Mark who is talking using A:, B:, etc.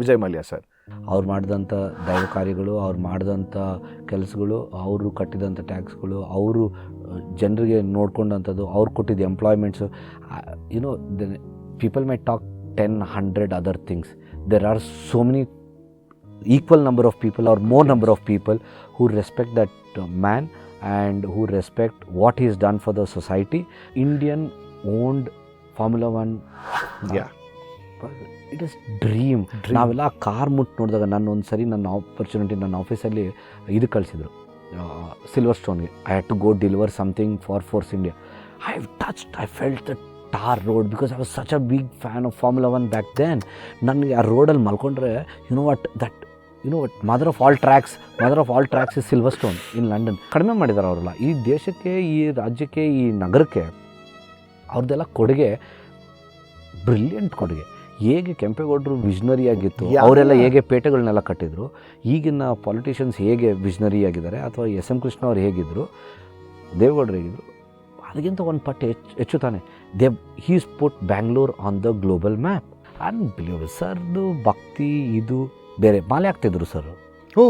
A: Vijay Mallya sir.
B: ಅವ್ರು ಮಾಡಿದಂಥ ದೈವ ಕಾರ್ಯಗಳು, ಅವ್ರು ಮಾಡಿದಂಥ ಕೆಲಸಗಳು, ಅವರು ಕಟ್ಟಿದಂಥ ಟ್ಯಾಕ್ಸ್ಗಳು, ಅವರು ಜನರಿಗೆ ನೋಡ್ಕೊಂಡಂಥದ್ದು, ಅವ್ರು ಕೊಟ್ಟಿದ್ದ employments, you know the people my talk 10-100 other things. There are so many equal number of people or more number of people who respect that man and who respect what he has done for the society. Indian owned Formula 1.
A: Yeah.
B: It is dream. ನಾವೆಲ್ಲ ಆ car ಮುಟ್ಟು ನೋಡಿದಾಗ ನಾನು ಒಂದು ಸರಿ ನನ್ನ opportunity ನನ್ನ ಆಫೀಸಲ್ಲಿ ಇದು ಕಳಿಸಿದ್ರು ಸಿಲ್ವರ್ ಸ್ಟೋನ್ಗೆ. I had to go deliver something for Force India. I felt the tar road because I was such a big fan of Formula 1 back then. ನನಗೆ ಆ ರೋಡಲ್ಲಿ ಮಲ್ಕೊಂಡ್ರೆ you know what mother of all tracks is Silverstone in London. ಕಡಿಮೆ ಮಾಡಿದ್ದಾರೆ ಅವರೆಲ್ಲ. ಈ ದೇಶಕ್ಕೆ, ಈ ರಾಜ್ಯಕ್ಕೆ, ಈ ನಗರಕ್ಕೆ ಅವ್ರದ್ದೆಲ್ಲ ಕೊಡುಗೆ ಬ್ರಿಲಿಯಂಟ್ ಕೊಡುಗೆ. ಹೇಗೆ ಕೆಂಪೇಗೌಡರು ವಿಷನರಿ ಆಗಿತ್ತು, ಅವರೆಲ್ಲ ಹೇಗೆ ಪೇಟೆಗಳನ್ನೆಲ್ಲ ಕಟ್ಟಿದ್ರು, ಈಗಿನ ಪಾಲಿಟಿಷಿಯನ್ಸ್ ಹೇಗೆ ವಿಷನರಿ ಆಗಿದ್ದಾರೆ, ಅಥವಾ ಎಸ್.ಎಂ. ಕೃಷ್ಣ ಅವ್ರು ಹೇಗಿದ್ದರು, ದೇವೇಗೌಡರು ಹೇಗಿದ್ದರು, ಅದಕ್ಕಿಂತ ಒಂದು ಪಟ್ಟು ಹೆಚ್ಚು ತಾನೆ. He's put Bangalore on the global map. Unbelievable. ಸರ್ದು ಭಕ್ತಿ ಇದು ಬೇರೆ ಮಾಲೆ ಆಗ್ತಿದ್ರು ಸರ್.
A: ಓ